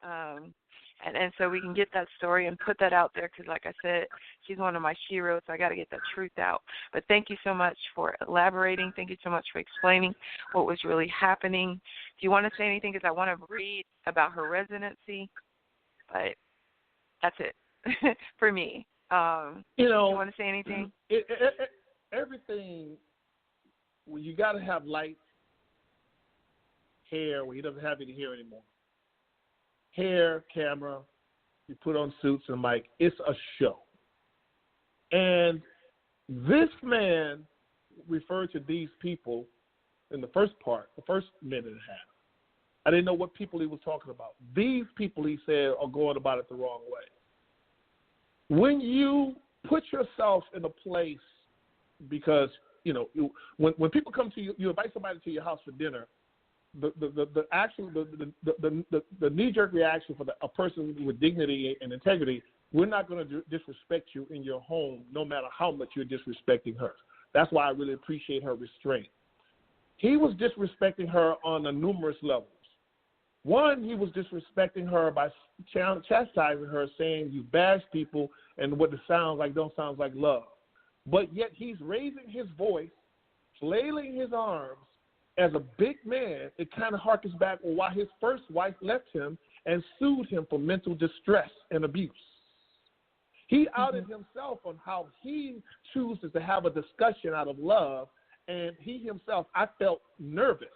And so we can get that story and put that out there because, like I said, she's one of my sheroes, so I got to get that truth out. But thank you so much for elaborating. Thank you so much for explaining what was really happening. Do you want to say anything? Because I want to read about her residency, but that's it for me. You want to say anything? Everything, well, you got to have light hair. Well, he doesn't have any hair anymore. Hair, camera, you put on suits and mic. It's a show. And this man referred to these people in the first part, the first minute and a half. I didn't know what people he was talking about. These people, he said, are going about it the wrong way. When you put yourself in a place, because, when people come to you, you invite somebody to your house for dinner, the knee-jerk reaction for a person with dignity and integrity, we're not going to disrespect you in your home no matter how much you're disrespecting her. That's why I really appreciate her restraint. He was disrespecting her on a numerous levels. One, he was disrespecting her by chastising her, saying you bash people and what it sounds like don't sound like love. But yet he's raising his voice, flailing his arms, as a big man. It kind of harkens back on why his first wife left him and sued him for mental distress and abuse. He outed himself on how he chooses to have a discussion out of love, and he himself, I felt nervous.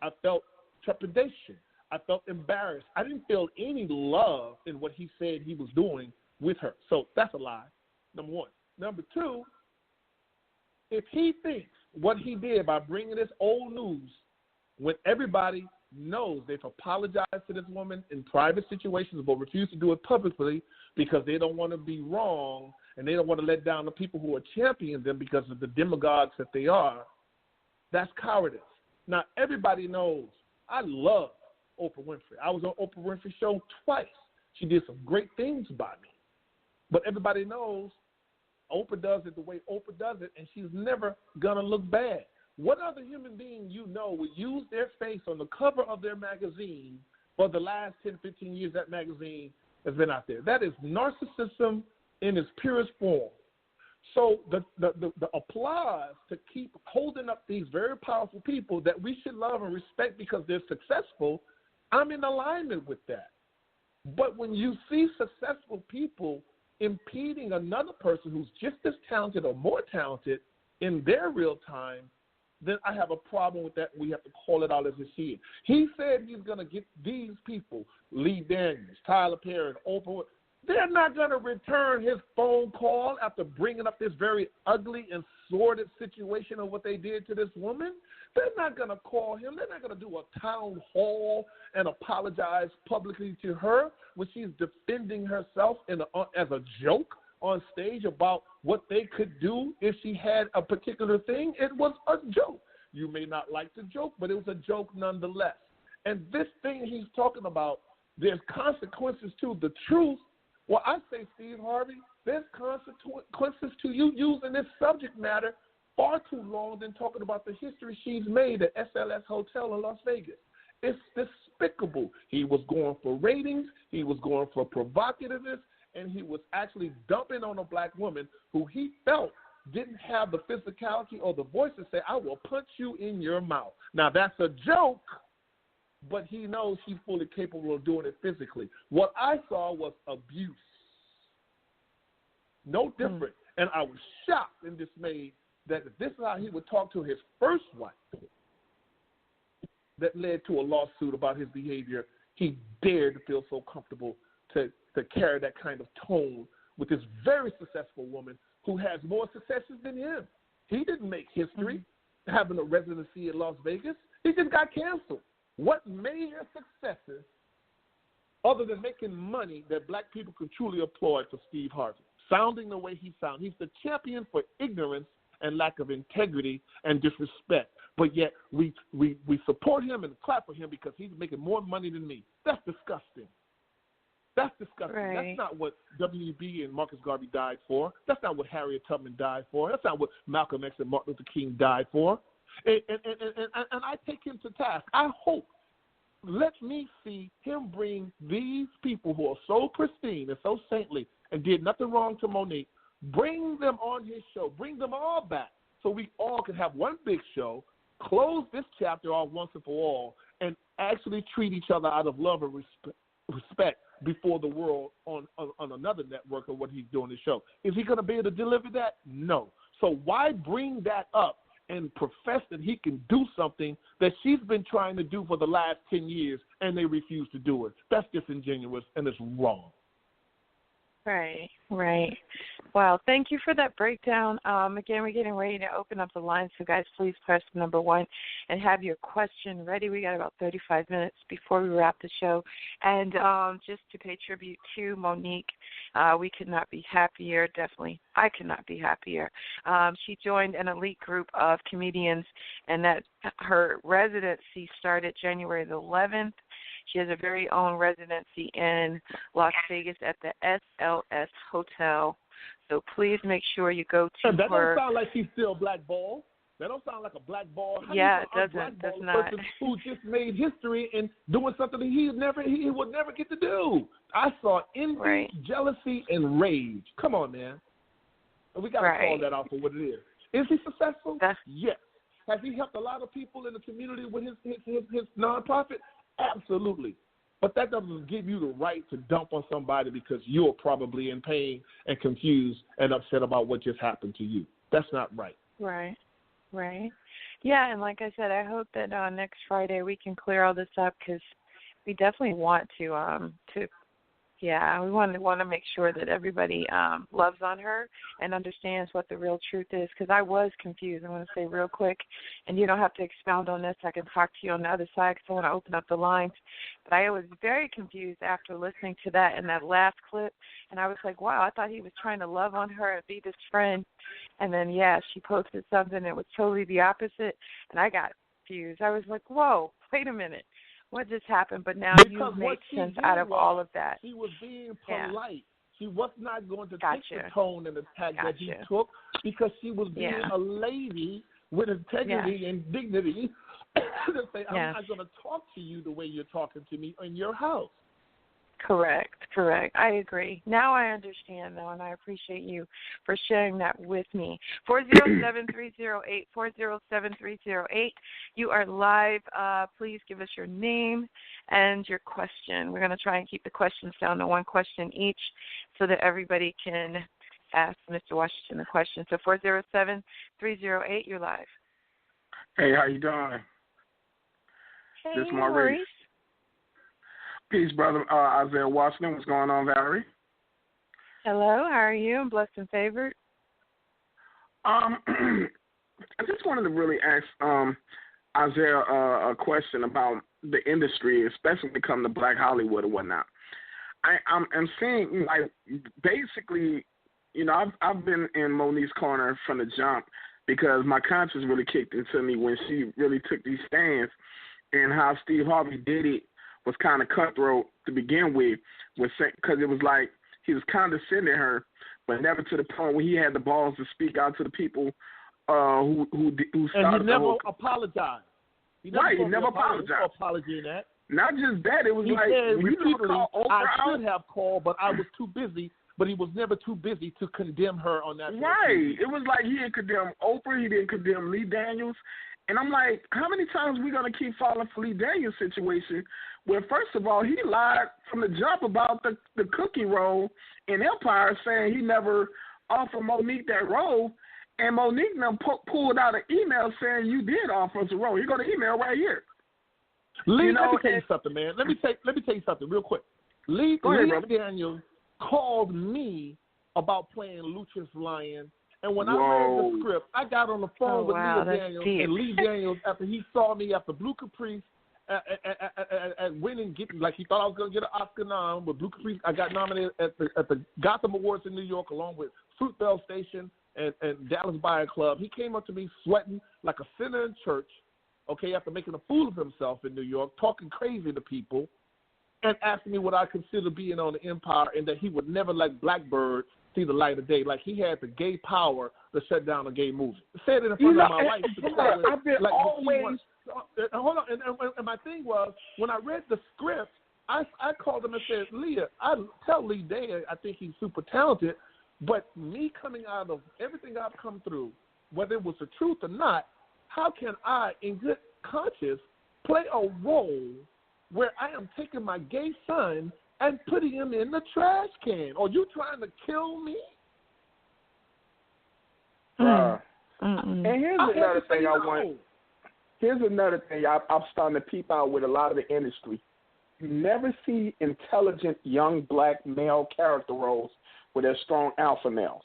I felt trepidation. I felt embarrassed. I didn't feel any love in what he said he was doing with her. So that's a lie, number one. Number two, if he thinks what he did by bringing this old news when everybody knows they've apologized to this woman in private situations but refuse to do it publicly because they don't want to be wrong and they don't want to let down the people who are championing them because of the demagogues that they are, that's cowardice. Now, everybody knows I love Oprah Winfrey. I was on Oprah Winfrey's show twice. She did some great things by me. But everybody knows Oprah does it the way Oprah does it, and she's never going to look bad. What other human being would use their face on the cover of their magazine for the last 10, 15 years that magazine has been out there? That is narcissism in its purest form. So the applause to keep holding up these very powerful people that we should love and respect because they're successful, I'm in alignment with that. But when you see successful people impeding another person who's just as talented or more talented in their real time, then I have a problem with that. We have to call it out as we see it. He said he's going to get these people, Lee Daniels, Tyler Perry, and Oprah. They're not going to return his phone call after bringing up this very ugly and sordid situation of what they did to this woman. They're not going to call him. They're not going to do a town hall and apologize publicly to her when she's defending herself as a joke on stage about what they could do if she had a particular thing. It was a joke. You may not like the joke, but it was a joke nonetheless. And this thing he's talking about, there's consequences to the truth. Well, I say, Steve Harvey, there's consequences to you using this subject matter far too long than talking about the history she's made at SLS Hotel in Las Vegas. It's despicable. He was going for ratings, he was going for provocativeness, and he was actually dumping on a black woman who he felt didn't have the physicality or the voice to say, I will punch you in your mouth. Now, that's a joke, but he knows he's fully capable of doing it physically. What I saw was abuse. No different. And I was shocked and dismayed that if this is how he would talk to his first wife, that led to a lawsuit about his behavior, he dared to feel so comfortable to carry that kind of tone with this very successful woman who has more successes than him. He didn't make history having a residency in Las Vegas. He just got canceled. What major successes, other than making money, that black people can truly applaud for Steve Harvey? Sounding the way he sounds. He's the champion for ignorance and lack of integrity and disrespect. But yet we support him and clap for him because he's making more money than me. That's disgusting. That's disgusting. Right. That's not what W.B. and Marcus Garvey died for. That's not what Harriet Tubman died for. That's not what Malcolm X and Martin Luther King died for. And I take him to task. I hope let me see him bring these people who are so pristine and so saintly and did nothing wrong to Monique, bring them on his show, bring them all back so we all can have one big show, close this chapter off once and for all, and actually treat each other out of love and respect before the world on another network of what he's doing the show. Is he going to be able to deliver that? No. So why bring that up and profess that he can do something that she's been trying to do for the last 10 years and they refuse to do it? That's disingenuous and it's wrong. Right, right. Well, thank you for that breakdown. Again, we're getting ready to open up the line, so guys, please press number 1 and have your question ready. We got about 35 minutes before we wrap the show. And just to pay tribute to Monique, we could not be happier, definitely. I could not be happier. She joined an elite group of comedians, and that her residency started January the 11th. She has a very own residency in Las Vegas at the SLS Hotel. So please make sure you go to that her. That don't sound like she's still blackballed. That don't sound like a blackball. Yeah, it doesn't. Does not. Person who just made history and doing something that he would never get to do. I saw envy, jealousy, and rage. Come on, man. We got to call that out for what it is. Is he successful? Yes. Has he helped a lot of people in the community with his nonprofit? Absolutely. But that doesn't give you the right to dump on somebody because you're probably in pain and confused and upset about what just happened to you. That's not right. Right. Yeah, and like I said, I hope that next Friday we can clear all this up because we definitely want to we want to make sure that everybody loves on her and understands what the real truth is, because I was confused. I want to say real quick, and you don't have to expound on this. I can talk to you on the other side because I want to open up the lines. But I was very confused after listening to that in that last clip, and I was like, wow, I thought he was trying to love on her and be this friend. And then, she posted something that was totally the opposite, and I got confused. I was like, whoa, wait a minute. What just happened? But now you make sense out of all of that. She was being polite. She was not going to Gotcha. take the tone and attack that he took because she was being a lady with integrity and dignity to say, I'm not going to talk to you the way you're talking to me in your house. Correct. I agree. Now I understand, though, and I appreciate you for sharing that with me. 407-308. You are live. Please give us your name and your question. We're going to try and keep the questions down to one question each so that everybody can ask Mr. Washington the question. So 407-308, you're live. Hey, how you doing? Hey, this is Maurice. Peace, brother. Isaiah Washington. What's going on, Valerie? Hello. How are you? I'm blessed and favored. I just wanted to really ask Isaiah a question about the industry, especially when it comes to Black Hollywood and whatnot. I'm seeing, like, basically, I've been in Monique's corner from the jump because my conscience really kicked into me when she really took these stands, and how Steve Harvey did it was kind of cutthroat to begin with, because it was like he was condescending her, but never to the point where he had the balls to speak out to the people who started. And he never apologized. He never apologized. Apology in that. Not just that, it was he like said when you call Oprah I should have called, but I was too busy. But he was never too busy to condemn her on that. Right. It was like he didn't condemn Oprah. He didn't condemn Lee Daniels. And I'm like, how many times are we going to keep falling for Lee Daniels' situation where, first of all, he lied from the jump about the cookie role in Empire, saying he never offered Monique that role, and Monique now pulled out an email saying you did offer us a role. You got an email right here. Lee, let me tell you something, man. Let me tell you something real quick. Lee Daniels called me about playing Lucius Lyon. And when I read the script, I got on the phone with Lee Daniels and Lee Daniels after he saw me after Blue Caprice at winning, like he thought I was going to get an Oscar nom. But Blue Caprice, I got nominated at the Gotham Awards in New York along with Fruitvale Station and Dallas Buyer Club. He came up to me sweating like a sinner in church, after making a fool of himself in New York, talking crazy to people, and asking me what I consider being on the Empire and that he would never let Blackbird see the light of day. Like he had the gay power to shut down a gay movie. Said it in front of my wife. I've been hold on. And my thing was, when I read the script, I called him and said, Leah, I tell Lee Day I think he's super talented, but me coming out of everything I've come through, whether it was the truth or not, how can I, in good conscience, play a role where I am taking my gay son and putting him in the trash can? Are you trying to kill me? And here's another thing I want. Here's another thing I'm starting to peep out with a lot of the industry. You never see intelligent young black male character roles where they're strong alpha males.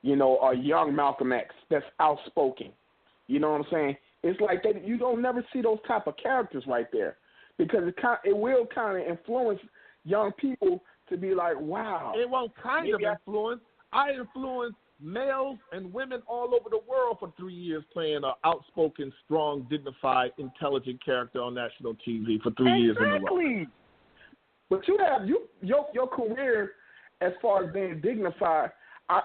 You know, or young Malcolm X that's outspoken. You know what I'm saying? It's like that. You don't never see those type of characters right there, because it will kind of influence young people to be like, wow. It won't kind of influence. I influence males and women all over the world for 3 years playing an outspoken, strong, dignified, intelligent character on national TV for 3 years in a row. But you have your career as far as being dignified.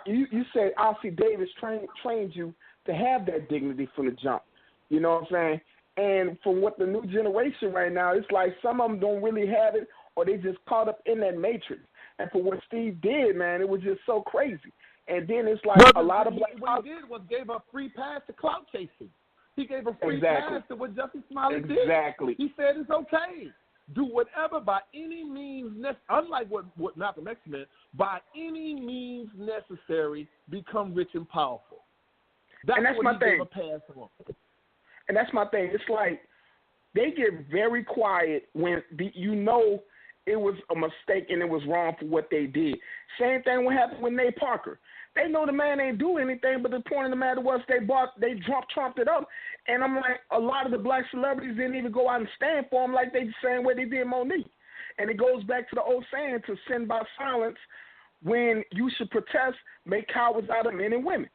You said Ossie Davis trained you to have that dignity from the jump. You know what I'm saying? And from what the new generation right now, it's like some of them don't really have it, or they just caught up in that matrix. And for what Steve did, man, it was just so crazy. And then it's like a lot of black. What he did was gave a free pass to clout chasing. He gave a free pass to what Jussie Smollett did. Exactly. He said it's okay. Do whatever by any means necessary. Unlike what Malcolm X meant, by any means necessary, become rich and powerful. That's what my he thing. Gave a pass on. And that's my thing. It's like they get very quiet when you know it was a mistake and it was wrong for what they did. Same thing what happened with Nate Parker. They know the man ain't do anything, but the point of the matter was they trumped it up. And I'm like, a lot of the black celebrities didn't even go out and stand for him like they saying what they did Monique. And it goes back to the old saying, to sin by silence, when you should protest, make cowards out of men and women.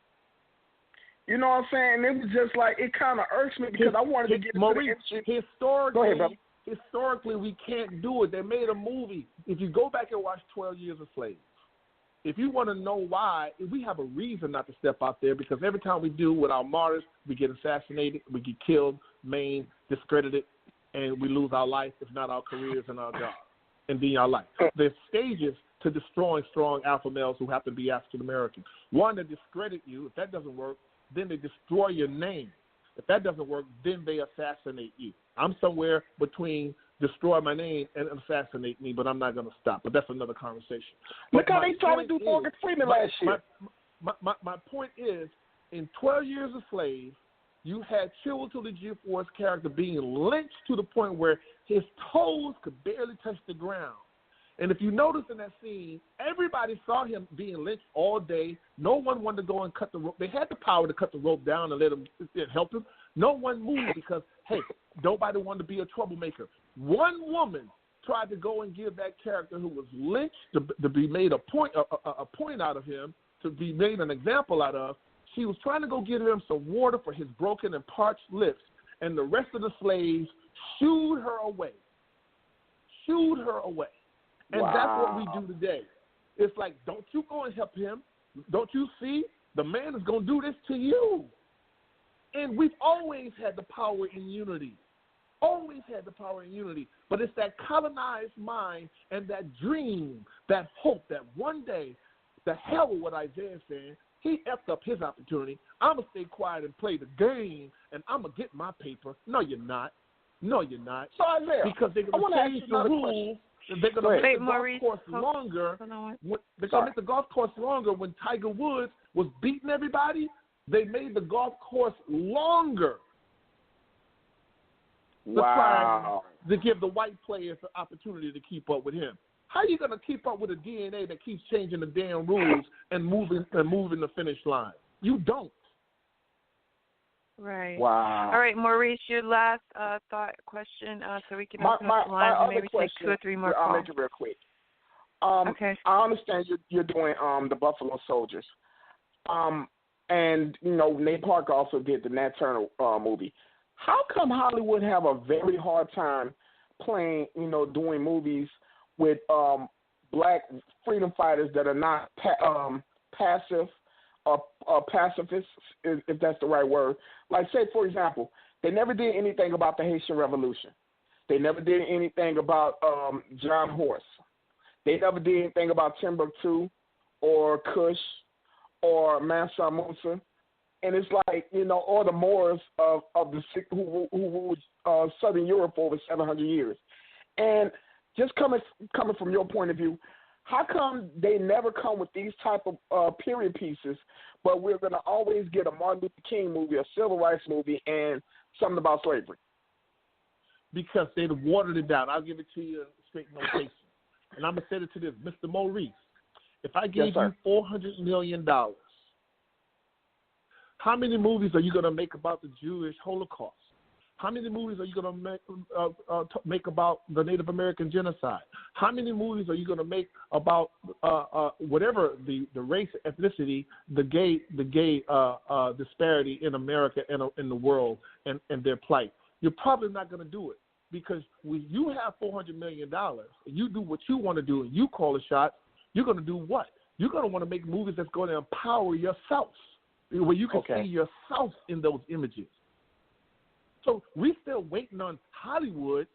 You know what I'm saying? It was just like, it kind of irks me because I wanted to get into the industry. Historically, go ahead, brother. Historically, we can't do it. They made a movie. If you go back and watch 12 Years a Slave, if you want to know why, we have a reason not to step out there, because every time we do with our martyrs, we get assassinated, we get killed, maimed, discredited, and we lose our life, if not our careers and our jobs, and being our life. There's stages to destroying strong alpha males who happen to be African American. One, to discredit you. If that doesn't work, then they destroy your name. If that doesn't work, then they assassinate you. I'm somewhere between destroy my name and assassinate me, but I'm not going to stop. But that's another conversation. Look how they tried to do Morgan Freeman last year. My point is, in 12 Years a Slave, you had Chiwetel Ejiofor's character being lynched to the point where his toes could barely touch the ground. And if you notice in that scene, everybody saw him being lynched all day. No one wanted to go and cut the rope. They had the power to cut the rope down and let him help him. No one moved because, hey, nobody wanted to be a troublemaker. One woman tried to go and give that character who was lynched to be made a point out of him, to be made an example out of. She was trying to go get him some water for his broken and parched lips, and the rest of the slaves shooed her away. And wow. That's what we do today. It's like, don't you go and help him. Don't you see? The man is going to do this to you. And we've always had the power in unity. But it's that colonized mind and that dream, that hope that one day, the hell with what Isaiah is saying, he effed up his opportunity. I'm going to stay quiet and play the game, and I'm going to get my paper. No, you're not. So Isaiah, because they're going to change the rules. They're going to make the golf course longer. They're going to make the golf course longer. When Tiger Woods was beating everybody, they made the golf course longer. Wow. To give the white players the opportunity to keep up with him. How are you going to keep up with a DNA that keeps changing the damn rules and moving the finish line? You don't. Right. Wow. All right, Maurice, your last thought question, so we can open up the line and maybe take 2 or 3 more calls. I'll make it real quick. Okay. I understand you're doing the Buffalo Soldiers, and you know Nate Parker also did the Nat Turner movie. How come Hollywood have a very hard time doing movies with black freedom fighters that are not passive or pacifists, if that's the right word? Like, say, for example, They never did anything about the Haitian Revolution. They never did anything about John Horse. They never did anything about Timbuktu or Kush or Mansa Musa. And it's like, you know, or the Moors of the who ruled Southern Europe for over 700 years. And just coming from your point of view, how come they never come with these type of period pieces, but we're going to always get a Martin Luther King movie, a civil rights movie, and something about slavery? Because they've watered it down. I'll give it to you in straight notation. And I'm going to say it to this. Mr. Maurice, if I gave you $400 million, how many movies are you going to make about the Jewish Holocaust? How many movies are you going to make about the Native American genocide? How many movies are you going to make about whatever the race, ethnicity, the gay disparity in America and in the world and their plight? You're probably not going to do it, because when you have $400 million, you do what you want to do, and you call the shots. You're going to do what? You're going to want to make movies that's going to empower yourself, where you can see yourself in those images. So we still waiting on Hollywood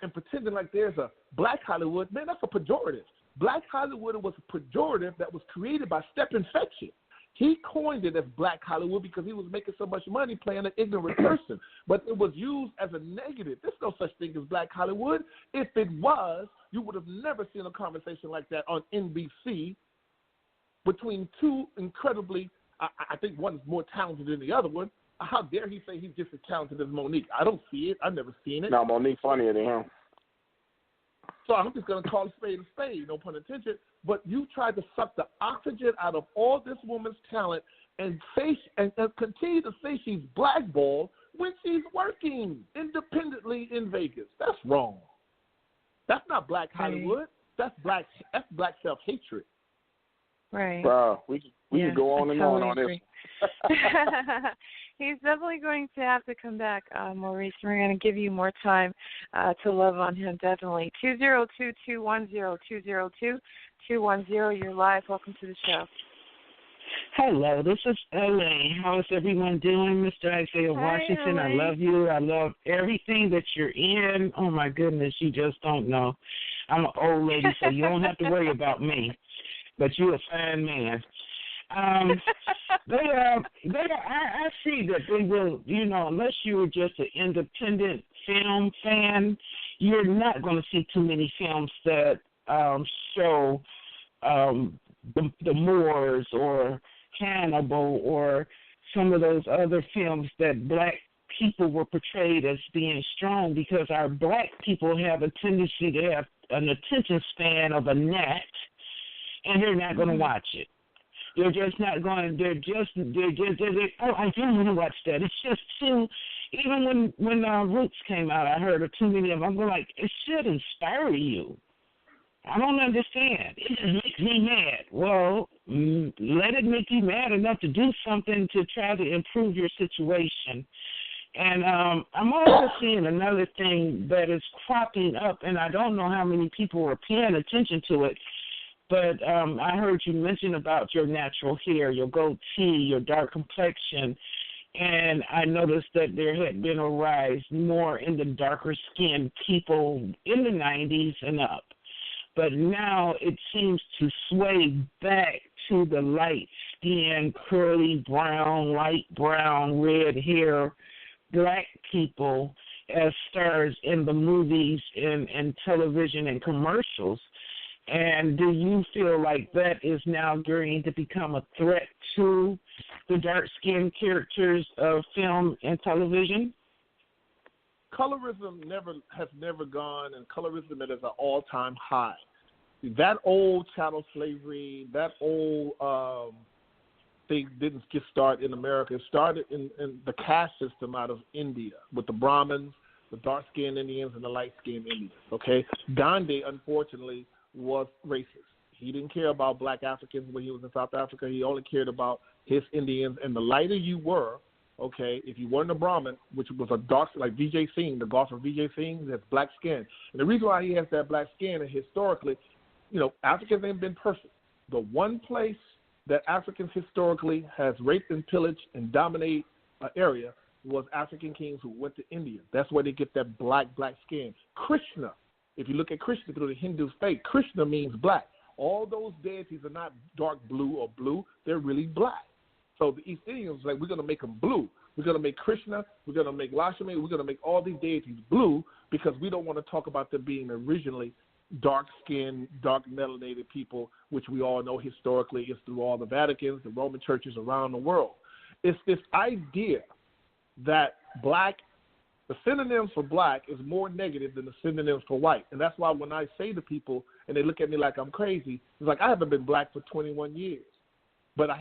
and pretending like there's a Black Hollywood. Man, that's a pejorative. Black Hollywood was a pejorative that was created by Stephen Fetchit. He coined it as Black Hollywood because he was making so much money playing an ignorant person. But it was used as a negative. There's no such thing as Black Hollywood. If it was, you would have never seen a conversation like that on NBC between two incredibly, I think one is more talented than the other one. How dare he say he's just as talented as Monique? I don't see it. I've never seen it. No, Monique funnier than him. So I'm just going to call a spade, no pun intended. But you tried to suck the oxygen out of all this woman's talent and say and continue to say she's blackballed when she's working independently in Vegas. That's wrong. That's not Black Hollywood. That's black self-hatred. Right. Bro, we can go on and on this. He's definitely going to have to come back, Maurice. We're going to give you more time to love on him, definitely. 202-210-202-210. You're live. Welcome to the show. Hello, this is L.A. How is everyone doing, Mr. Isaiah Washington? LA. I love you. I love everything that you're in. Oh, my goodness, you just don't know. I'm an old lady, so you don't have to worry about me. But you're a fine man. I see that they will, unless you're just an independent film fan, you're not going to see too many films that show the Moors or Hannibal or some of those other films that black people were portrayed as being strong, because our black people have a tendency to have an attention span of a gnat, and they're not going to watch it. They're just not going. They're oh, I do want to watch that. It's just too. Even when Roots came out, I heard of too many of them. I'm like, it should inspire you. I don't understand. It just makes me mad. Well, let it make you mad enough to do something to try to improve your situation. And I'm also seeing another thing that is cropping up, and I don't know how many people are paying attention to it. But I heard you mention about your natural hair, your goatee, your dark complexion, and I noticed that there had been a rise more in the darker-skinned people in the 90s and up. But now it seems to sway back to the light-skinned, curly brown, light brown, red hair, black people as stars in the movies and television and commercials. And do you feel like that is now going to become a threat to the dark-skinned characters of film and television? Colorism has never gone, and colorism is at an all-time high. That old chattel slavery, that old thing didn't get started in America. It started in the caste system out of India with the Brahmins, the dark-skinned Indians, and the light-skinned Indians, okay? Gandhi, unfortunately, was racist. He didn't care about black Africans when he was in South Africa. He only cared about his Indians. And the lighter you were, okay, if you weren't a Brahmin, which was a dark, like Vijay Singh, the golfer Vijay Singh, has black skin. And the reason why he has that black skin is historically, Africans ain't been perfect. The one place that Africans historically has raped and pillaged and dominated an area was African kings who went to India. That's where they get that black skin. Krishna, if you look at Krishna through the Hindu faith, Krishna means black. All those deities are not dark blue or blue. They're really black. So the East Indians like, we're going to make them blue. We're going to make Krishna, we're going to make Lakshmi, we're going to make all these deities blue because we don't want to talk about them being originally dark-skinned, dark melanated people, which we all know historically is through all the Vaticans, the Roman churches around the world. It's this idea that black, the synonyms for black is more negative than the synonyms for white. And that's why when I say to people and they look at me like I'm crazy, it's like I haven't been black for 21 years. But I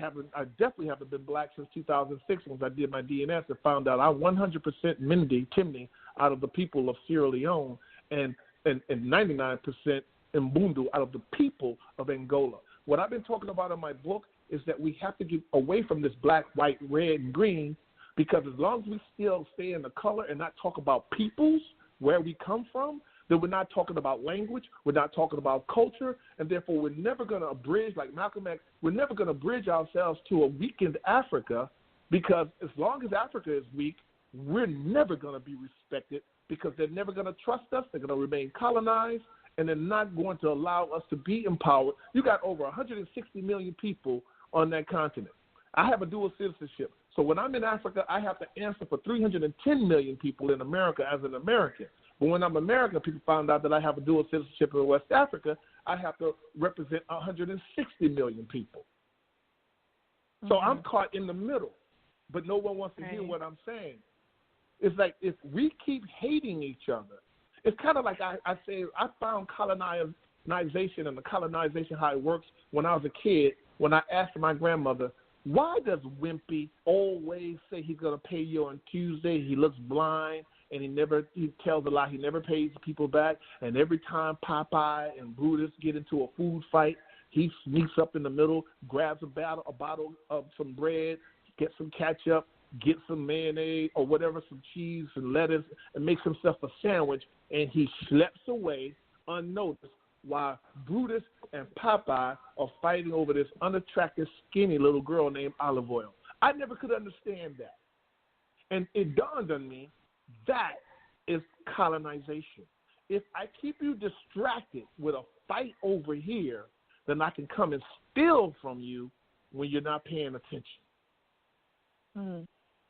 definitely haven't been black since 2006 when I did my DNS and found out I'm 100% Timni out of the people of Sierra Leone and 99% Mbundu out of the people of Angola. What I've been talking about in my book is that we have to get away from this black, white, red, and green because as long as we still stay in the color and not talk about peoples, where we come from, then we're not talking about language, we're not talking about culture, and therefore we're never going to bridge, like Malcolm X, we're never going to bridge ourselves to a weakened Africa because as long as Africa is weak, we're never going to be respected because they're never going to trust us, they're going to remain colonized, and they're not going to allow us to be empowered. You got over 160 million people on that continent. I have a dual citizenship. So when I'm in Africa, I have to answer for 310 million people in America as an American. But when I'm American, people found out that I have a dual citizenship in West Africa, I have to represent 160 million people. So I'm caught in the middle, but no one wants to hear what I'm saying. It's like if we keep hating each other, it's kind of like I say I found colonization and the colonization, how it works when I was a kid, when I asked my grandmother, why does Wimpy always say he's going to pay you on Tuesday? He looks blind. And he tells a lie. He never pays people back. And every time Popeye and Brutus get into a food fight, he sneaks up in the middle, grabs a bottle of some bread, gets some ketchup, gets some mayonnaise or whatever, some cheese and lettuce, and makes himself a sandwich, and he schleps away unnoticed while Brutus and Popeye are fighting over this unattractive, skinny little girl named Olive Oil. I never could understand that. And it dawned on me, that is colonization. If I keep you distracted with a fight over here, then I can come and steal from you when you're not paying attention.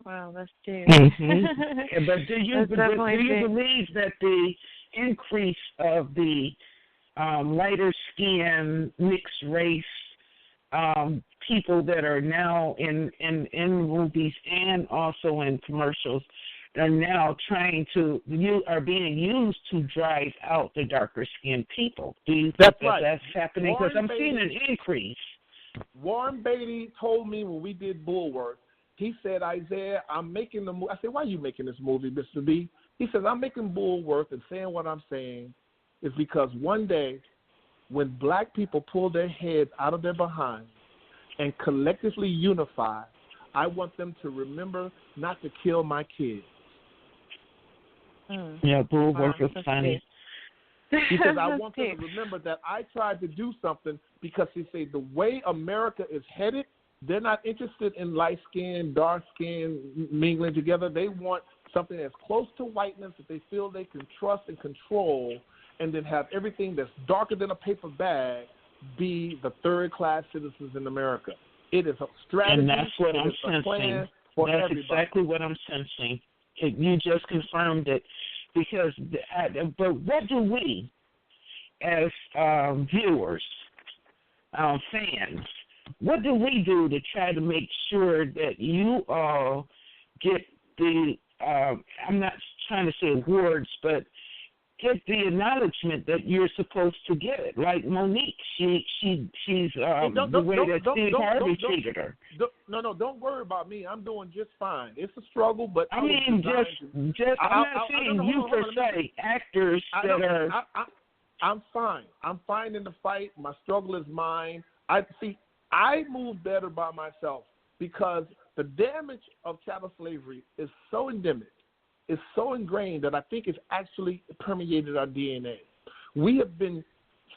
Wow, that's deep. But do you believe that the increase of the lighter skin, mixed race people that are now in movies and also in commercials are now are being used to drive out the darker skinned people? Do you think that's happening? Because I'm seeing an increase. Warren Beatty told me when we did Bulworth, he said, Isaiah, I'm making the movie. I said, why are you making this movie, Mr. B? He says, I'm making Bulworth and saying what I'm saying is because one day when black people pull their heads out of their behinds and collectively unify, I want them to remember not to kill my kids. Yeah, Bulworth is funny. Because I want them to remember that I tried to do something because they say the way America is headed, they're not interested in light skin, dark skin mingling together. They want something that's close to whiteness that they feel they can trust and control, and then have everything that's darker than a paper bag be the third-class citizens in America. It is a strategy. And that's what I'm sensing. That's everybody. Exactly what I'm sensing. You just confirmed it. Because, but what do we, as viewers, fans, what do we do to try to make sure that you all get the, I'm not trying to say awards, but get the acknowledgement that you're supposed to get it? Like Monique, she's the way that Steve Harvey treated her. Don't worry about me. I'm doing just fine. It's a struggle, but I'm not saying you per se. Actors that are. I'm fine. I'm fine in the fight. My struggle is mine. I move better by myself because the damage of chattel slavery is so endemic. It's so ingrained that I think it's actually permeated our DNA. We have been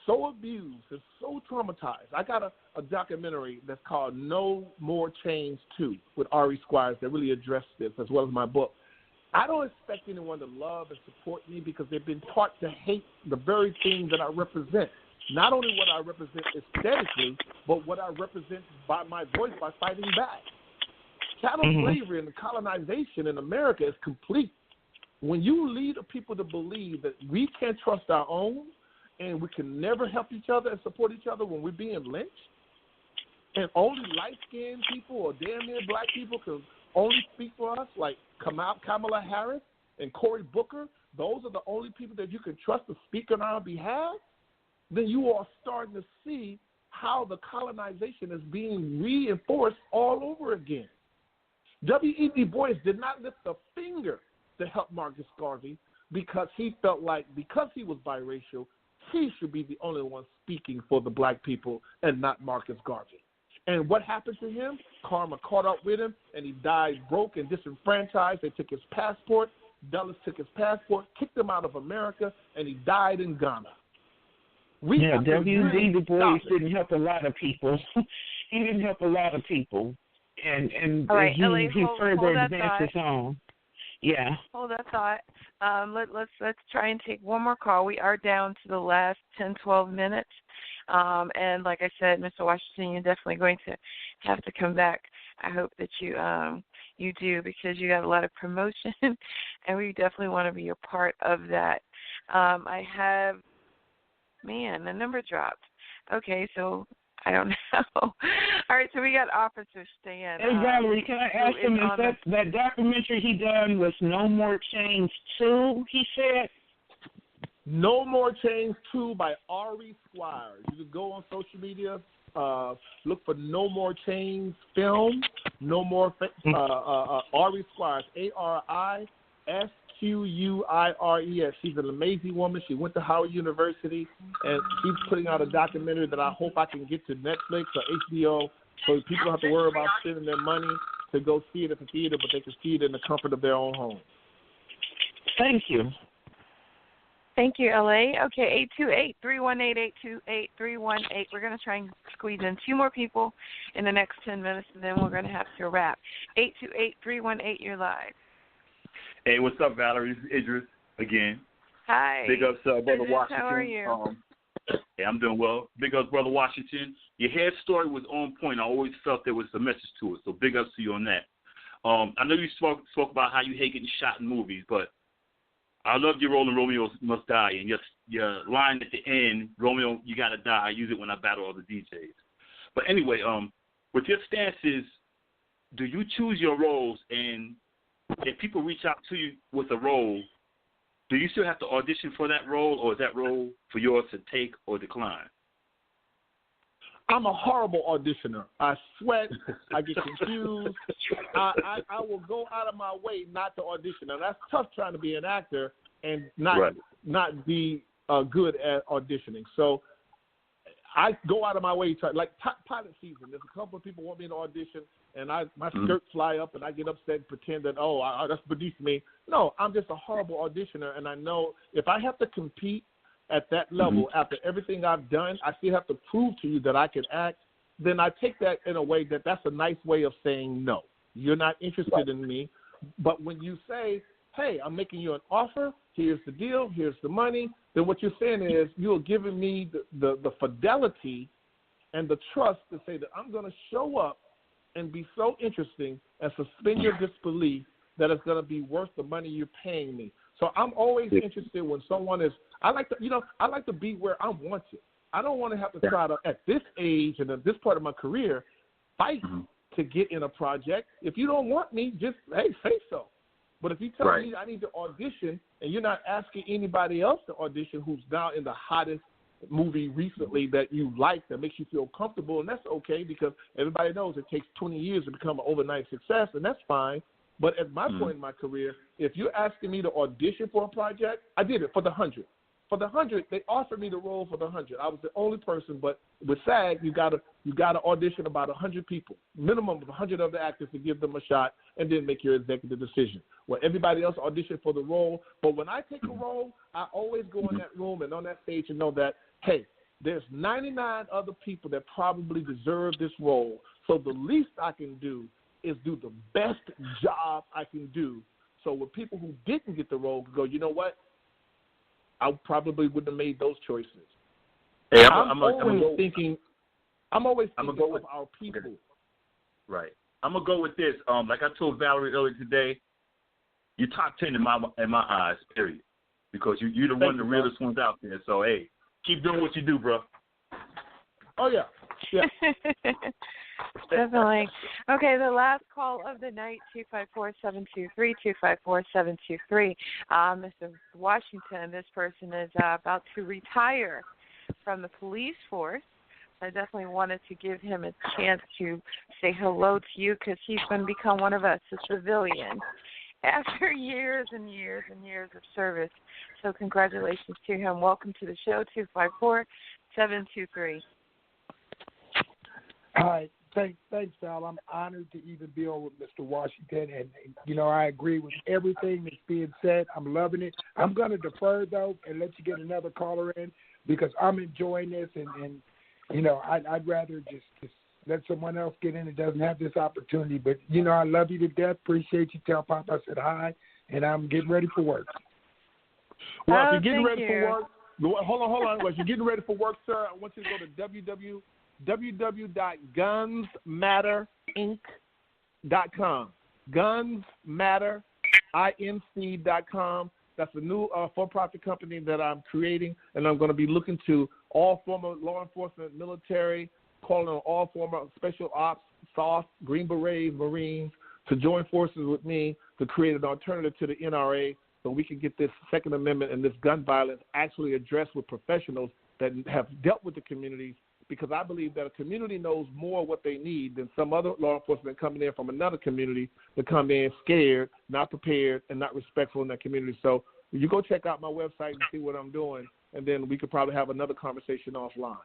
so abused and so traumatized. I got a documentary that's called No More Chains 2 with Ari Squires that really addressed this, as well as my book. I don't expect anyone to love and support me because they've been taught to hate the very thing that I represent. Not only what I represent aesthetically, but what I represent by my voice, by fighting back. Chattel slavery and the colonization in America is complete. When you lead people to believe that we can't trust our own and we can never help each other and support each other when we're being lynched, and only light-skinned people or damn near black people can only speak for us, like Kamala Harris and Cory Booker, those are the only people that you can trust to speak on our behalf, then you are starting to see how the colonization is being reinforced all over again. W.E.B. Du Bois did not lift a finger to help Marcus Garvey because he felt like because he was biracial, he should be the only one speaking for the black people and not Marcus Garvey. And what happened to him? Karma caught up with him, and he died broke and disenfranchised. They took his passport. Dulles took his passport, kicked him out of America, and he died in Ghana. W.E.B. Du Bois didn't help a lot of people. He didn't help a lot of people. And right, he further advances on. Yeah. Hold that thought. Let's try and take one more call. We are down to the last 10, 12 minutes. And like I said, Mr. Washington, you're definitely going to have to come back. I hope that you do, because you got a lot of promotion, and we definitely want to be a part of that. I have, the number dropped. Okay, so I don't know. All right, so we got Officer Stan. Hey, Valerie, can I ask him if that documentary he done was No More Chains 2, he said? No More Chains 2 by Ari Squires. You can go on social media, look for No More Chains film, No More, Ari Squires, ARISQUIRES. She's an amazing woman. She went to Howard University, and she's putting out a documentary that I hope I can get to Netflix or HBO so people don't have to worry about spending their money to go see it at the theater, but they can see it in the comfort of their own home. Thank you. Thank you, L.A. Okay, 828-318-828-318. We're going to try and squeeze in two more people in the next 10 minutes, and then we're going to have to wrap. 828-318, you're live. Hey, what's up, Valerie? This is Idris again. Hi. Big ups, Brother Idris, Washington. How are you? Hey, I'm doing well. Big ups, Brother Washington. Your hair story was on point. I always felt there was a message to it, so big ups to you on that. I know you spoke about how you hate getting shot in movies, but I love your role in Romeo Must Die, and your line at the end, Romeo, you gotta die. I use it when I battle all the DJs. But anyway, with your stances, do you choose your roles, and if people reach out to you with a role, do you still have to audition for that role, or is that role for yours to take or decline? I'm a horrible auditioner. I sweat. I get confused. I will go out of my way not to audition. Now, that's tough trying to be an actor and not be good at auditioning. So I go out of my way to, like pilot season. There's a couple of people want me to audition, and my skirts fly up, and I get upset and pretend that, that's beneath me. No, I'm just a horrible auditioner, and I know if I have to compete at that level, after everything I've done, I still have to prove to you that I can act, then I take that in a way that's a nice way of saying no. You're not interested in me. But when you say, hey, I'm making you an offer, here's the deal, here's the money, then what you're saying is you're giving me the fidelity and the trust to say that I'm going to show up and be so interesting and suspend your disbelief that it's going to be worth the money you're paying me. So I'm always interested when someone is, I like to be where I'm wanted. I don't want to have to try to, at this age and at this part of my career, fight to get in a project. If you don't want me, just, say so. But if you tell me I need to audition and you're not asking anybody else to audition who's now in the hottest movie recently that you like, that makes you feel comfortable, and that's okay because everybody knows it takes 20 years to become an overnight success, and that's fine. But at my point in my career, if you're asking me to audition for a project, I did it for the 100. For the 100, they offered me the role for the 100. I was the only person, but with SAG, you got to audition about 100 people, minimum of 100 other actors to give them a shot, and then make your executive decision. Well, everybody else auditioned for the role, but when I take a role, I always go in that room and on that stage and know that, hey, there's 99 other people that probably deserve this role. So the least I can do is do the best job I can do. So with people who didn't get the role go, you know what? I probably wouldn't have made those choices. Hey, I'm always thinking of our people. Okay. Right. I'm gonna go with this. Like I told Valerie earlier today, you're top 10 in my eyes. Period. Because you're the one of the realest ones out there. So hey, keep doing what you do, bro. Oh yeah. Definitely. Okay, the last call of the night, 254-723, 254-723. Mr. Washington, this person is about to retire from the police force. I definitely wanted to give him a chance to say hello to you because he's going to become one of us, a civilian, after years and years and years of service. So congratulations to him. Welcome to the show, 254-723. Hi. Thanks, Val. I'm honored to even be on with Mr. Washington, and I agree with everything that's being said. I'm loving it. I'm going to defer, though, and let you get another caller in because I'm enjoying this, and I'd rather just let someone else get in that doesn't have this opportunity. But, I love you to death. Appreciate you. Tell Pop I said hi, and I'm getting ready for work. Well, if you're getting ready for work, hold on. Well, if you're getting ready for work, sir, I want you to go to www.gunsmatterinc.com. Gunsmatterinc.com. That's a new for-profit company that I'm creating, and I'm going to be looking to all former law enforcement, military, calling on all former special ops, SOF, Green Berets, Marines, to join forces with me to create an alternative to the NRA so we can get this Second Amendment and this gun violence actually addressed with professionals that have dealt with the communities, because I believe that a community knows more what they need than some other law enforcement coming in from another community to come in scared, not prepared, and not respectful in that community. So you go check out my website and see what I'm doing, and then we could probably have another conversation offline.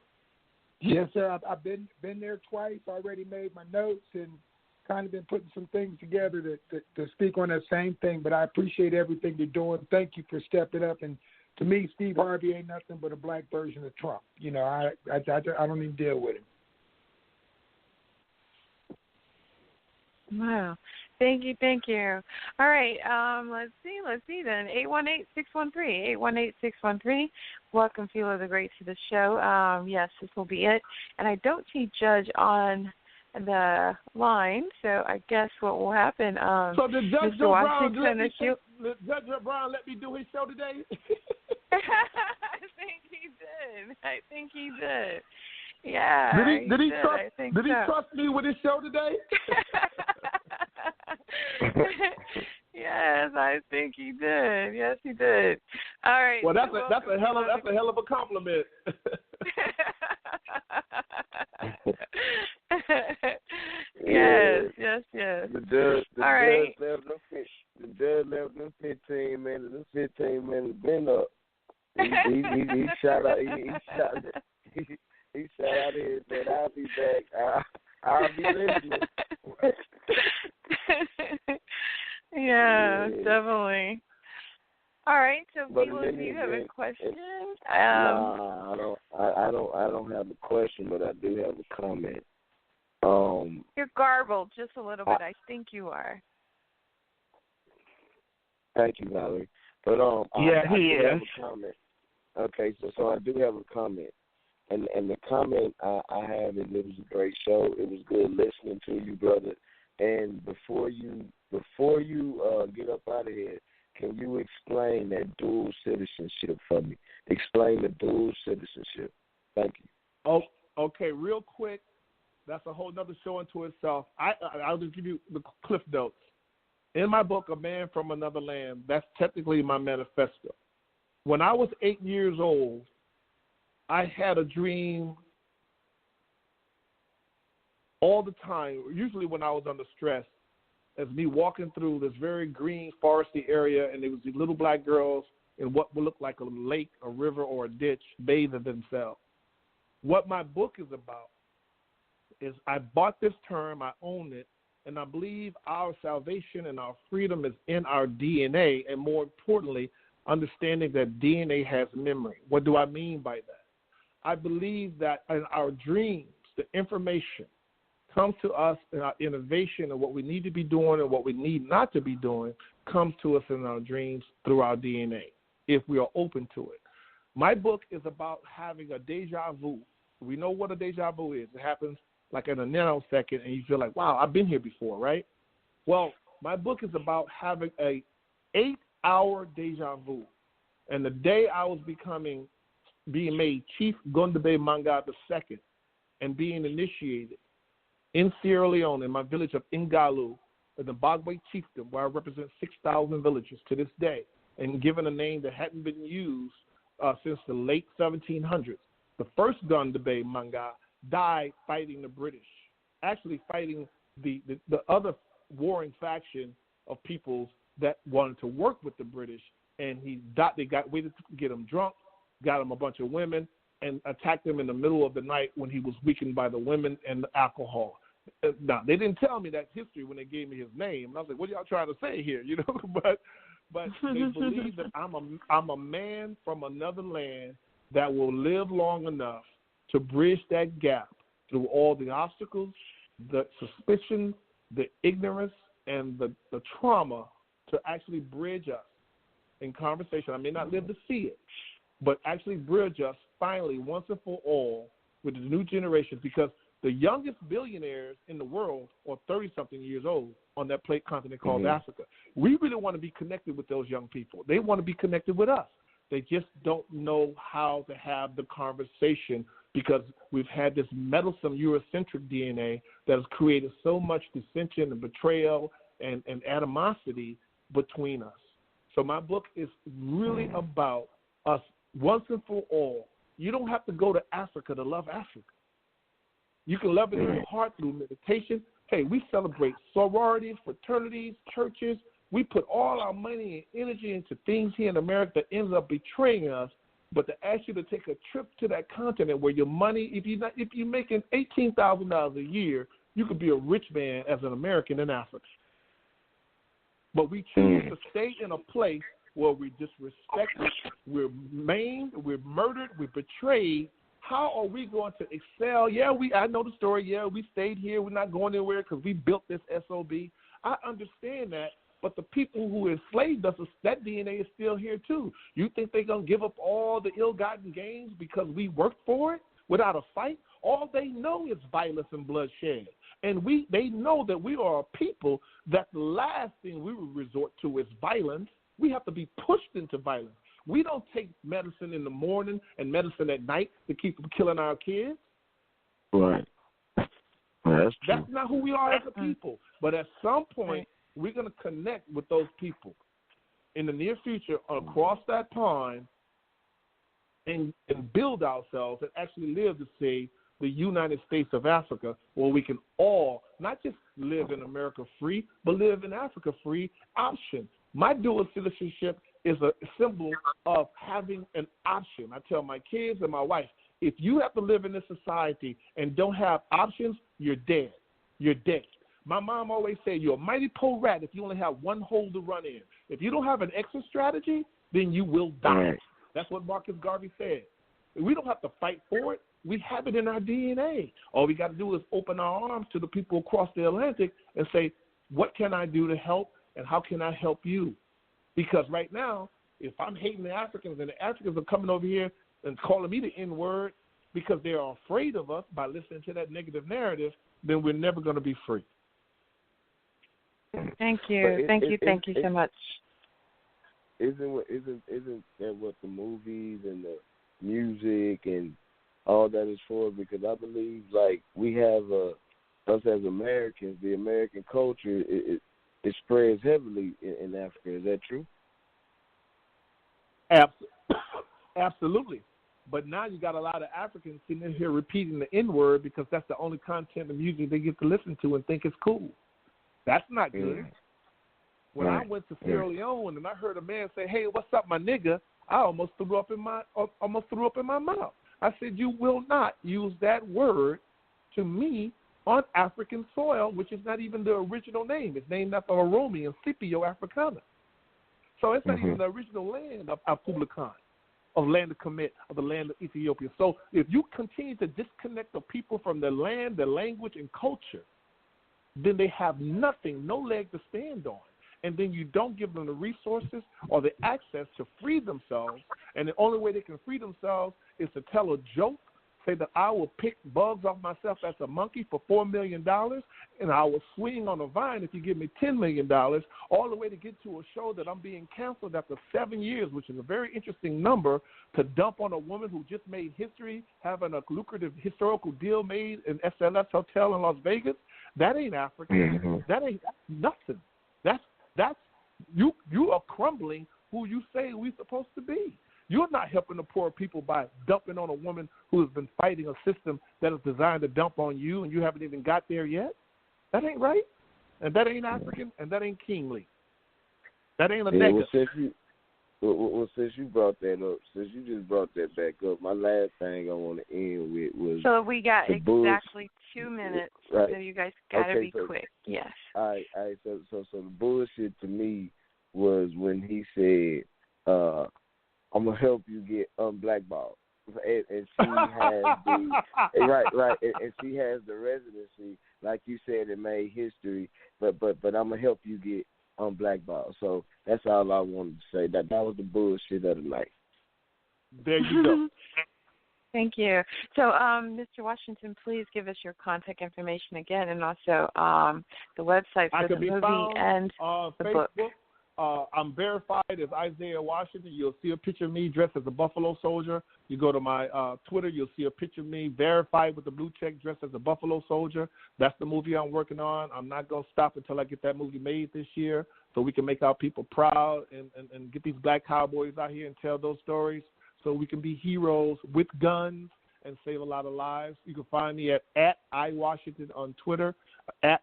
Yes, sir. I've been there twice, already made my notes, and kind of been putting some things together to speak on that same thing. But I appreciate everything you're doing. Thank you for stepping up. And to me, Steve Harvey ain't nothing but a black version of Trump. I don't even deal with him. Wow. Thank you. All right, let's see then. 818-613. Welcome, Philo the Great, to the show. Yes, this will be it. And I don't see Judge on the line, so I guess what will happen, so did Judge Mr. Washington, Judge Brown let me do his show today? I think he did. Yeah. Did he trust me with his show today? Yes, I think he did. Yes, he did. All right. Well, that's a hell of a compliment. Yes. The judge left them 15 minutes. Them 15 minutes been up. He shot out. He shot out here and said, "I'll be back. I'll be listening." Yeah, definitely. All right, so Philo, do you have a question? No, I don't have a question, but I do have a comment. You're garbled just a little bit. I think you are. Thank you, Valerie. But he I do is. have a comment. Okay, so I do have a comment, and the comment I have is it was a great show. It was good listening to you, brother. And before you get up out of here, can you explain that dual citizenship for me? Explain the dual citizenship. Thank you. Oh, okay, real quick. That's a whole other show unto itself. I'll just give you the cliff notes. In my book, A Man from Another Land, that's technically my manifesto. When I was 8 years old, I had a dream all the time, usually when I was under stress, as me walking through this very green foresty area, and there was these little black girls in what would look like a lake, a river, or a ditch, bathing themselves. What my book is about is I bought this term, I own it, and I believe our salvation and our freedom is in our DNA, and more importantly, understanding that DNA has memory. What do I mean by that? I believe that in our dreams, the information comes to us in our innovation and what we need to be doing and what we need not to be doing comes to us in our dreams through our DNA, if we are open to it. My book is about having a deja vu. We know what a deja vu is. It happens like in a nanosecond, and you feel like, wow, I've been here before, right? Well, my book is about having a 8-hour deja vu. And the day I was being made Chief Gondabe Manga II and being initiated in Sierra Leone in my village of Ngalu, in the Bagwe Chiefdom, where I represent 6,000 villages to this day, and given a name that hadn't been used since the late 1700s. The first Gondabe Manga died fighting the British, actually fighting the other warring faction of peoples that wanted to work with the British, and they waited to get him drunk, got him a bunch of women, and attacked him in the middle of the night when he was weakened by the women and the alcohol. Now, they didn't tell me that history when they gave me his name. And I was like, what are y'all trying to say here? You know, but they believe that I'm a man from another land that will live long enough to bridge that gap through all the obstacles, the suspicion, the ignorance, and the trauma to actually bridge us in conversation. I may not live to see it, but actually bridge us finally once and for all with the new generations, because the youngest billionaires in the world are 30-something years old on that continent called Africa. We really want to be connected with those young people. They want to be connected with us. They just don't know how to have the conversation because we've had this meddlesome Eurocentric DNA that has created so much dissension and betrayal and animosity between us. So my book is really about us once and for all. You don't have to go to Africa to love Africa. You can love it in your heart through meditation. Hey, we celebrate sororities, fraternities, churches. We put all our money and energy into things here in America that ends up betraying us. But to ask you to take a trip to that continent where your money, if you're making $18,000 a year, you could be a rich man as an American in Africa. But we choose to stay in a place where we're disrespected, we're maimed, we're murdered, we're betrayed. How are we going to excel? Yeah, I know the story. Yeah, we stayed here. We're not going anywhere because we built this SOB. I understand that, but the people who enslaved us, that DNA is still here too. You think they're going to give up all the ill-gotten gains because we worked for it without a fight? All they know is violence and bloodshed. And they know that we are a people that the last thing we would resort to is violence. We have to be pushed into violence. We don't take medicine in the morning and medicine at night to keep from killing our kids. Right. That's true. That's not who we are as a people. But at some point, we're going to connect with those people in the near future across that pond and build ourselves and actually live to see the United States of Africa, where we can all not just live in America free, but live in Africa free option. My dual citizenship is a symbol of having an option. I tell my kids and my wife, if you have to live in this society and don't have options, you're dead. You're dead. My mom always said, you're a mighty poor rat if you only have one hole to run in. If you don't have an exit strategy, then you will die. That's what Marcus Garvey said. We don't have to fight for it. We have it in our DNA. All we got to do is open our arms to the people across the Atlantic and say, what can I do to help and how can I help you? Because right now, if I'm hating the Africans and the Africans are coming over here and calling me the N-word because they are afraid of us by listening to that negative narrative, then we're never going to be free. Thank you. Thank you so much. Isn't that what the movies and the music and all that is for? Because I believe, like, we have us as Americans, the American culture, it spreads heavily in Africa. Is that true? Absolutely. But now you got a lot of Africans sitting in here repeating the N-word because that's the only content of music they get to listen to and think it's cool. That's not good. When I went to Sierra Leone and I heard a man say, "Hey, what's up, my nigga?" I almost threw up in my mouth. I said, "You will not use that word to me on African soil, which is not even the original name. It's named after Oromi and Scipio Africana. So it's not even the original land of ʻblakʻbôl. of land of Kemet, of the land of Ethiopia. So if you continue to disconnect the people from their land, their language, and culture, then they have nothing, no leg to stand on. And then you don't give them the resources or the access to free themselves. And the only way they can free themselves is to tell a joke, say that I will pick bugs off myself as a monkey for $4 million, and I will swing on a vine if you give me $10 million, all the way to get to a show that I'm being canceled after 7 years, which is a very interesting number, to dump on a woman who just made history, having a lucrative historical deal made in SLS Hotel in Las Vegas. That ain't African. Mm-hmm. That ain't nothing. That's you are crumbling who you say we're supposed to be. You're not helping the poor people by dumping on a woman who has been fighting a system that is designed to dump on you, and you haven't even got there yet. That ain't right, and that ain't African, and that ain't kingly. That ain't a nigga. Since you brought that up, since you just brought that back up, my last thing I want to end with was so we got exactly 2 minutes, right. So you guys got to be so, quick. Yes. All right. So the bullshit to me was when he said, I'm gonna help you get blackballed, and she has the right, and she has the residency, like you said, it made history. But I'm gonna help you get blackballed. So that's all I wanted to say. That was the bullshit of the night. There you go. Thank you. So, Mr. Washington, please give us your contact information again, and also the website for the movie and the Facebook. book. I'm verified as Isaiah Washington. You'll see a picture of me dressed as a Buffalo Soldier. You go to my Twitter, you'll see a picture of me verified with the blue check dressed as a Buffalo Soldier. That's the movie I'm working on. I'm not going to stop until I get that movie made this year so we can make our people proud and get these black cowboys out here and tell those stories so we can be heroes with guns and save a lot of lives. You can find me at iWashington on Twitter, at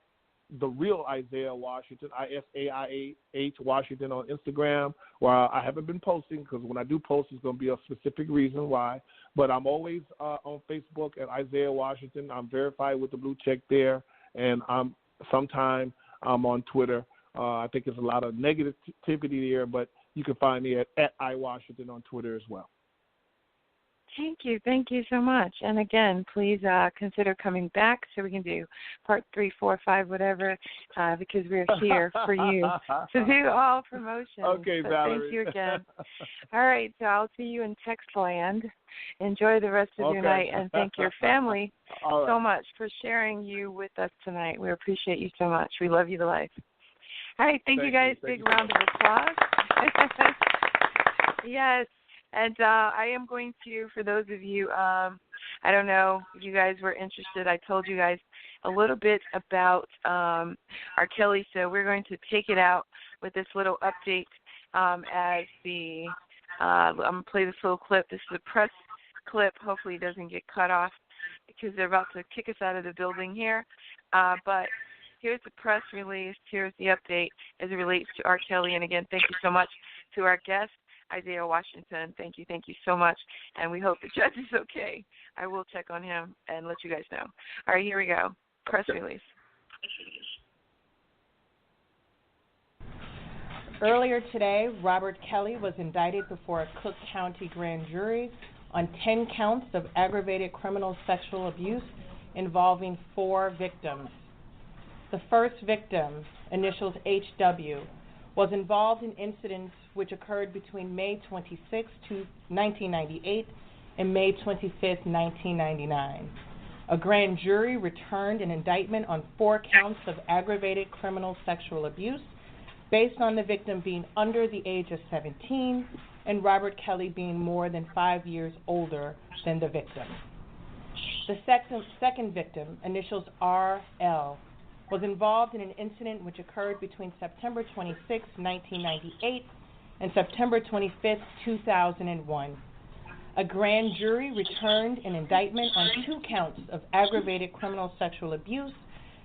The Real Isaiah Washington, ISAIAH Washington on Instagram, where I haven't been posting because when I do post, it's going to be a specific reason why. But I'm always on Facebook at Isaiah Washington. I'm verified with the blue check there, and sometime I'm on Twitter. I think there's a lot of negativity there, but you can find me at iWashington on Twitter as well. Thank you so much. And again, please consider coming back so we can do part 3, 4, 5, whatever, because we're here for you to do all promotions. Okay, so Valerie. Thank you again. All right, so I'll see you in text land. Enjoy the rest of your night, and thank your family so much for sharing you with us tonight. We appreciate you so much. We love you to life. All right, thank you guys. Big round of applause. Yes. And I am going to, for those of you, I don't know if you guys were interested, I told you guys a little bit about R. Kelly, so we're going to take it out with this little update as I'm going to play this little clip. This is a press clip. Hopefully it doesn't get cut off because they're about to kick us out of the building here. But here's the press release. Here's the update as it relates to R. Kelly. And again, thank you so much to our guest, Isaiah Washington. Thank you so much, and we hope the judge is okay. I will check on him and let you guys know. All right, here we go. Press release. Earlier today, Robert Kelly was indicted before a Cook County grand jury on 10 counts of aggravated criminal sexual abuse involving 4 victims. The first victim, initials HW, was involved in incidents which occurred between May 26, 1998 and May 25, 1999. A grand jury returned an indictment on 4 counts of aggravated criminal sexual abuse based on the victim being under the age of 17 and Robert Kelly being more than 5 years older than the victim. The second victim, initials RL, was involved in an incident which occurred between September 26, 1998 and September 25, 2001. A grand jury returned an indictment on 2 counts of aggravated criminal sexual abuse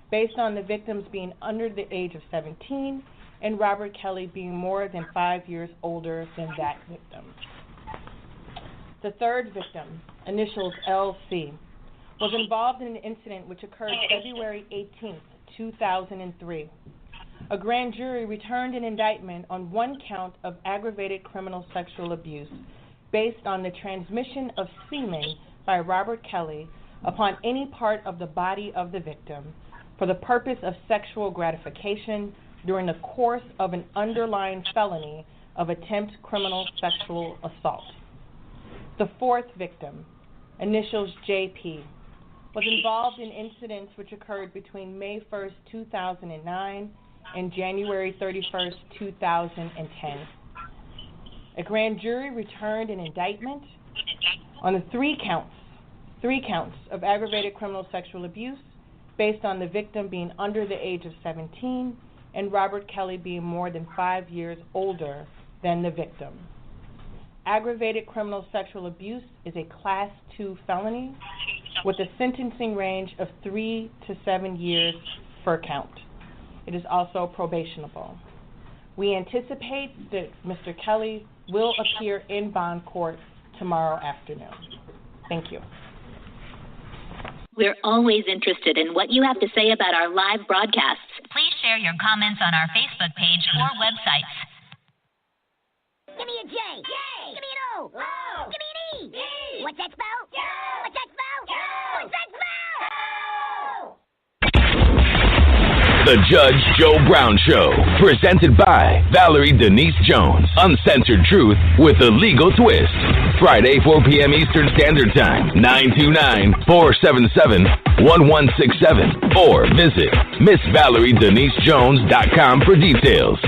based on the victims being under the age of 17 and Robert Kelly being more than 5 years older than that victim. The third victim, initials LC, was involved in an incident which occurred February 18, 2003. A grand jury returned an indictment on 1 count of aggravated criminal sexual abuse based on the transmission of semen by Robert Kelly upon any part of the body of the victim for the purpose of sexual gratification during the course of an underlying felony of attempt criminal sexual assault. The fourth victim, initials JP, was involved in incidents which occurred between May 1st, 2009 and January 31st, 2010. A grand jury returned an indictment on the three counts of aggravated criminal sexual abuse based on the victim being under the age of 17 and Robert Kelly being more than 5 years older than the victim. Aggravated criminal sexual abuse is a Class 2 felony with a sentencing range of 3 to 7 years per count. It is also probationable. We anticipate that Mr. Kelly will appear in bond court tomorrow afternoon. Thank you. We're always interested in what you have to say about our live broadcasts. Please share your comments on our Facebook page or website. Give me a J. J. Give me an O. O. Give me an E. E. What's that spell? Joe. What's that spell? Joe. What's that spell? The Judge Joe Brown Show, presented by Valerie Denise Jones. Uncensored truth with a legal twist. Friday, 4 p.m. Eastern Standard Time, 929-477-1167. Or visit MissValerieDeniseJones.com for details.